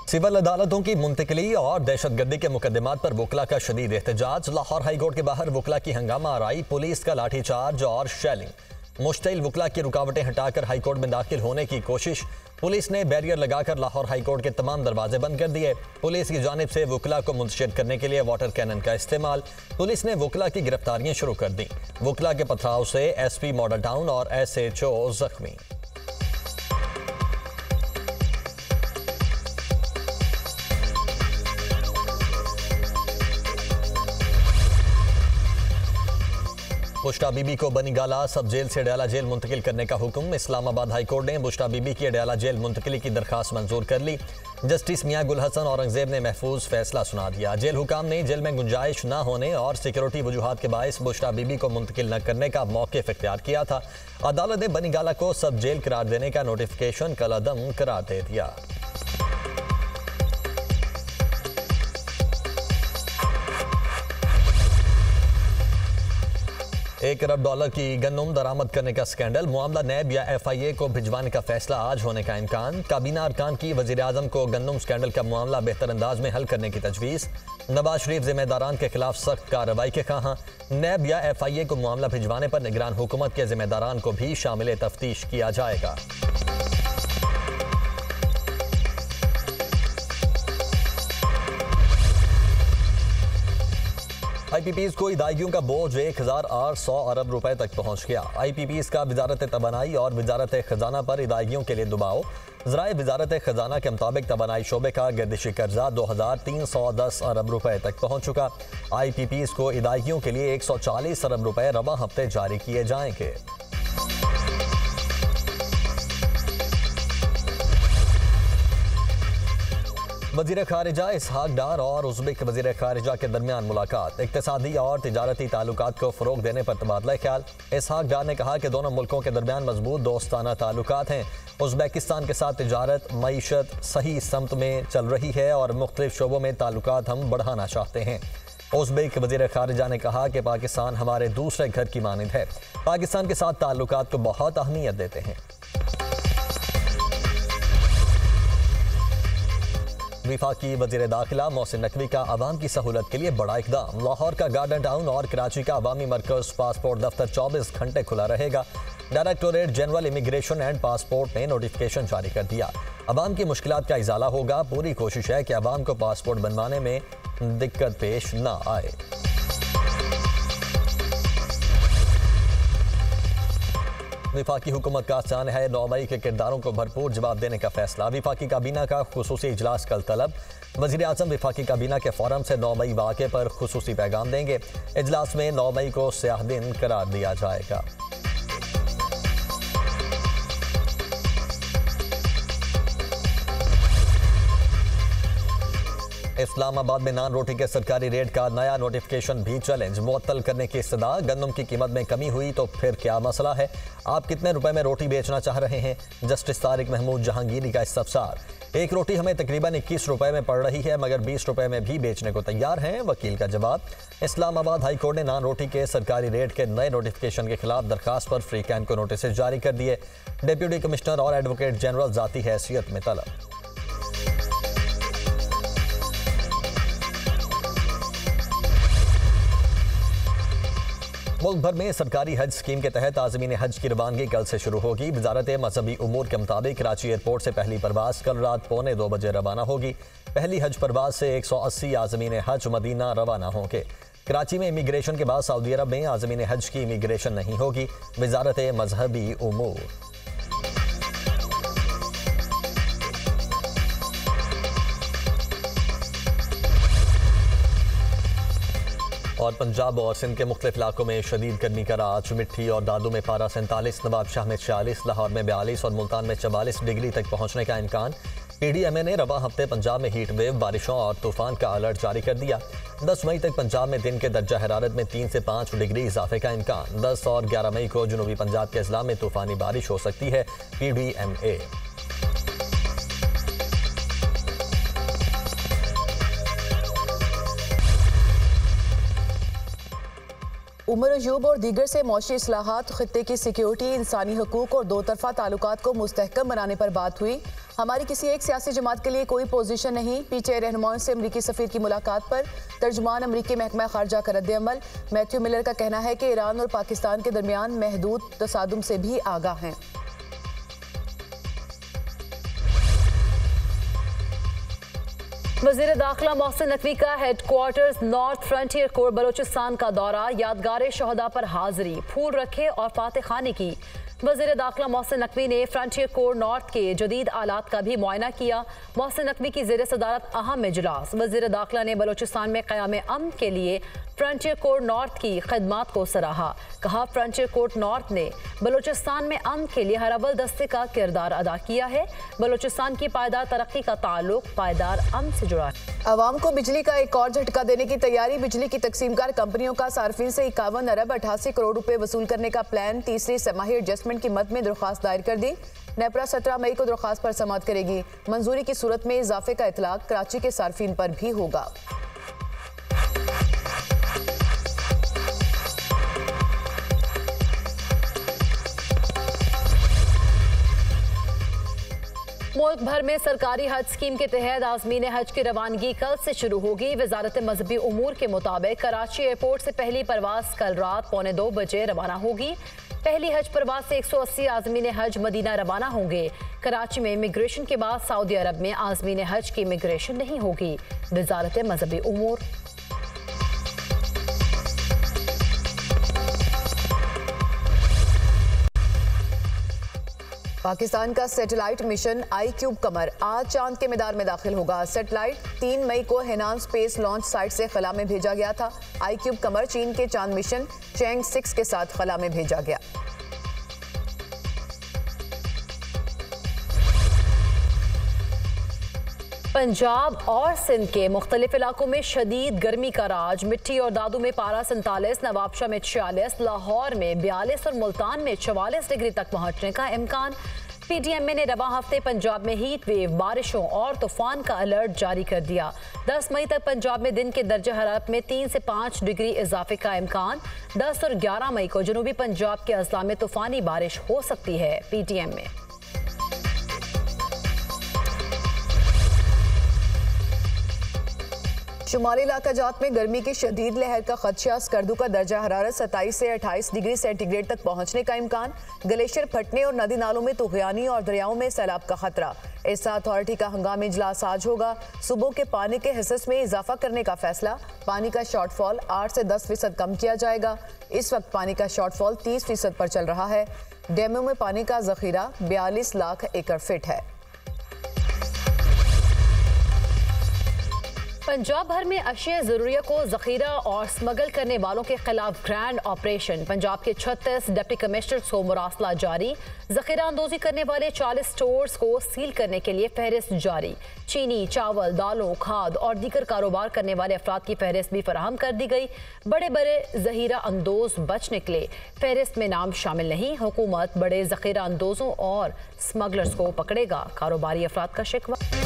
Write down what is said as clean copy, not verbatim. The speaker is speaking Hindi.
सिविल अदालतों की मुंतकिली और दहशतगर्दी के मुकदमात पर वकला का शदीद एहतजाज। लाहौर हाईकोर्ट के बाहर वकला की हंगामा आराई, पुलिस का लाठीचार्ज और शेलिंग। मुश्तिल वकला की रुकावटें हटाकर हाईकोर्ट में दाखिल होने की कोशिश। पुलिस ने बैरियर लगाकर लाहौर हाईकोर्ट के तमाम दरवाजे बंद कर दिए। पुलिस की जानिब से वकला को मुंतशिर करने के लिए वाटर कैनन का इस्तेमाल। पुलिस ने वकला की गिरफ्तारियां शुरू कर दी। वकला के पथराव से SP मॉडल टाउन और SHO जख्मी। बुशरा बीबी को बनीगाला सब जेल से अडयाला जेल मुंतकिल करने का हुक्म। इस्लामाबाद हाईकोर्ट ने बुशरा बीबी की अडयाला जेल मुंतकिली की दरखास्त मंजूर कर ली। जस्टिस मियां गुल हसन औरंगजेब ने महफूज फैसला सुना दिया। जेल हुकाम ने जेल में गुंजाइश न होने और सिक्योरिटी वजूहात के बायस बुशरा बीबी को मुंतकिल न करने का मौक़िफ़ इख्तियार किया था। अदालत ने बनीगाला को सब जेल करार देने का नोटिफिकेशन कलअदम करार दे दिया। $1 अरब की गन्नुम दरामद करने का स्कैंडल। मामला नैब या FIA को भिजवाने का फैसला आज होने का इम्कान। काबीना अरकान की वज़ीर आज़म को गन्नुम स्कैंडल का मामला बेहतर अंदाज में हल करने की तजवीज़। नवाज शरीफ जिम्मेदारान के खिलाफ सख्त कार्रवाई के ख़्वाहां। नैब या FIA को मामला भिजवाने पर निगरान हुकूमत के जिम्मेदारान को भी शामिल तफ्तीश किया जाएगा। IPPs को इदायगियों का बोझ 1800 अरब रुपए तक पहुंच गया। IPPs का वजारत तवानाई और वजारत खजाना पर इदायगियों के लिए दबाव। ज़राए वजारत खजाना के मुताबिक तवानाई शोबे का गर्दिशी कर्जा 2310 अरब रुपए तक पहुंच चुका। IPPs को इदायगियों के लिए 140 अरब रुपए रवा हफ्ते जारी किए जाएंगे। वज़ीर ख़ारिजा इसहाक डार और उज़्बेक वज़ीर ख़ारिजा के दरमियान मुलाकात। इक़्तिसादी और तिजारती ताल्लुकात को फ़रोग़ देने पर तबादला ख्याल। इसहाक डार ने कहा कि दोनों मुल्कों के दरमियान मजबूत दोस्ताना ताल्लुकात हैं। उज़्बेकिस्तान के साथ तिजारत मईशत सही समत में चल रही है और मुख्तलिफ शोबों में ताल्लुकात हम बढ़ाना चाहते हैं। उज़्बेक वज़ीर ख़ारिजा ने कहा कि पाकिस्तान हमारे दूसरे घर की मानिंद है। पाकिस्तान के साथ ताल्लुकात को बहुत अहमियत देते हैं। वफाकी वज़ीर दाखिला मोहसिन नकवी का आवाम की सहूलत के लिए बड़ा इकदाम। लाहौर का गार्डन टाउन और कराची का अवामी मरकज़ पासपोर्ट दफ्तर 24 घंटे खुला रहेगा। Directorate general immigration and passport ने नोटिफिकेशन जारी कर दिया। अवाम की मुश्किलात का इजाला होगा। पूरी कोशिश है कि अवाम को पासपोर्ट बनवाने में दिक्कत पेश न आए। वफाकी हुकूमत का आसान है 9 मई के किरदारों को भरपूर जवाब देने का फैसला। वफाकी काबीना का खुसूसी इजलास कल तलब। वज़ीर आज़म वफाकी काबीना के फोरम से 9 मई वाक़े पर खुसूसी पैगाम देंगे। इजलास में 9 मई को स्याह दिन करार दिया जाएगा। इस्लामाबाद में नान रोटी के सरकारी रेट का नया नोटिफिकेशन भी चैलेंज। मुअत्तल करने की इस्तदा। गंदम की कीमत में कमी हुई तो फिर क्या मसला है? आप कितने रुपए में रोटी बेचना चाह रहे हैं? जस्टिस तारिक महमूद जहांगीरी का इस्तफसार। एक रोटी हमें तकरीबन 21 रुपए में पड़ रही है, मगर 20 रुपए में भी बेचने को तैयार हैं। वकील का जवाब। इस्लामाबाद हाई कोर्ट ने नान रोटी के सरकारी रेट के नए नोटिफिकेशन के खिलाफ दरखास्त पर फ्री कैंप को नोटिस जारी कर दिए। डिप्टी कमिश्नर और एडवोकेट जनरल जाती हैसियत में तलब। मुल्क भर में सरकारी हज स्कीम के तहत आज़मीन हज की रवानगी कल से शुरू होगी। वजारत मजहबी उमूर के मुताबिक कराची एयरपोर्ट से पहली परवाज़ कल रात 1:45 बजे रवाना होगी। पहली हज परवाज़ से 180 आज़मीन हज मदीना रवाना होंगे। कराची में इमिग्रेशन के बाद सऊदी अरब में आज़मीन हज की इमिग्रेशन नहीं होगी। वजारत मजहबी उमूर। और पंजाब और सिंध के मुख्तलिफ इलाकों में शदीद गर्मी का राज। मिट्टी और दादू में पारा 47, नवाबशाह में 46, लाहौर में 42 और मुल्तान में 44 डिग्री तक पहुंचने का इम्कान। PDMA ने रवा हफ्ते पंजाब में हीट वेव, बारिशों और तूफान का अलर्ट जारी कर दिया। 10 मई तक पंजाब में दिन के दर्जा हरारत में 3 से 5 डिग्री इजाफे का इम्कान। 10 और 11 मई को जनूबी पंजाब के अजला में तूफानी बारिश हो सकती है। PDMA। उमर अयूब और दीगर से मौशी इस्लाहात, खित्ते की सिक्योरिटी, इंसानी हकूक और दो तरफा ताल्लुकात को मुस्तहकम बनाने पर बात हुई। हमारी किसी एक सियासी जमात के लिए कोई पोजीशन नहीं। पीटीआई रहनुमाओं से अमरीकी सफीर की मुलाकात पर तर्जुमान अमरीकी महकमा खारजा का रद्द-ए-अमल। मैथ्यू मिलर का कहना है कि ईरान और पाकिस्तान के दरमियान महदूद तसादुम से भी आगाह हैं। वज़ीर दाखिला मोहसिन नकवी का headquarters north frontier core Balochistan का दौरा, यादगार शहदा पर हाजिरी, फूल रखे और फातह खानी की। वज़ीर दाखिला मोहसिन नकवी ने फ्रंटियर कोर नॉर्थ के जदीद आलात का भी मुआयना किया। मोहसिन नकवी की ज़ेर सदारत अहम इजलास। वज़ीर दाखिला ने बलोचिस्तान में क़याम अमन के लिए फ्रंटियर कोर नॉर्थ की खदमात को सराहा। कहा, फ्रंटियर कोर नॉर्थ ने बलोचिस्तान में अमन के लिए हर अव्वल दस्ते का किरदार अदा किया है। बलोचिस्तान की पायदार तरक्की का ताल्लुक पायदार अमन से जुड़ा है। अवाम को बिजली का एक और झटका देने की तैयारी। बिजली की तकसीमकार कंपनियों का सार्फिन से 51 अरब 88 करोड़ रुपए वसूल करने का प्लान। तीसरी समाही एडजस्टमेंट की मद में दरख्वास्त दायर कर दी। नेपरा 17 मई को दरख्वास्त पर समाअत करेगी। मंजूरी की सूरत में इजाफे का इतलाक कराची के सार्फिन पर भी होगा। मुल्क भर में सरकारी हज स्कीम के तहत आज़मीन हज की रवानगी कल से शुरू होगी। वजारत मजहबी उमूर के मुताबिक कराची एयरपोर्ट से पहली परवाज कल रात 1:45 बजे रवाना होगी। पहली हज परवाज से 180 आज़मीन हज मदीना रवाना होंगे। कराची में इमिग्रेशन के बाद सऊदी अरब में आज़मीन हज की इमिग्रेशन नहीं होगी। वजारत मजहबी उमूर। पाकिस्तान का सैटेलाइट मिशन आई-क्यूब कमर आज चांद के मैदान में दाखिल होगा। सैटेलाइट 3 मई को हेनान स्पेस लॉन्च साइट से खला में भेजा गया था। आई-क्यूब कमर चीन के चांद मिशन चैंग 6 के साथ खला में भेजा गया। पंजाब और सिंध के मुख्तलिफ इलाकों में शदीद गर्मी का राज। मिट्टी और दादू में पारा 47, नवाबशाह में 46, लाहौर में 42 और मुल्तान में 44 डिग्री तक पहुंचने का इम्कान। पीटीएमए ने रवां हफ्ते पंजाब में हीट वेव, बारिशों और तूफान का अलर्ट जारी कर दिया। 10 मई तक पंजाब में दिन के दर्जा हरारत में 3 से 5 डिग्री इजाफे का इम्कान। 10 और 11 मई को जनूबी पंजाब के अजला में तूफानी बारिश हो सकती है। पीटीएमए शुमाली इलाका जात में गर्मी की शदीद लहर का खदशा। स्कर्दू का दर्जा हरारत 27 से 28 डिग्री सेंटीग्रेड तक पहुंचने का इम्कान। ग्लेशियर फटने और नदी नालों में तुगयानी और दरियाओं में सैलाब का खतरा। ऐसा अथॉरिटी का हंगामी इजलास आज होगा। सुबह के पानी के हिस्से में इजाफा करने का फैसला। पानी का शॉर्टफॉल 8 से 10% कम किया जाएगा। इस वक्त पानी का शॉर्टफॉल 30% पर चल रहा है। डैमों में पानी का जखीरा 42 लाख एकड़ फीट है। पंजाब भर में अशिया ज़रूरिया को जखीरा और स्मगल करने वालों के खिलाफ ग्रैंड ऑपरेशन। पंजाब के 36 डिप्टी कमिश्नर्स को मुरासला जारी। जखीरा अंदोजी करने वाले 40 स्टोर्स को सील करने के लिए फहरिस्त जारी। चीनी, चावल, दालों, खाद और दीगर कारोबार करने वाले अफराद की फहरिस्त भी फराहम कर दी गई। बड़े बड़े जहीरा अंदोज बच निकले, फहरिस्त में नाम शामिल नहीं। हुकूमत बड़े जखीरा अंदोजों और स्मगलर्स को पकड़ेगा, कारोबारी अफराद का शिकवा।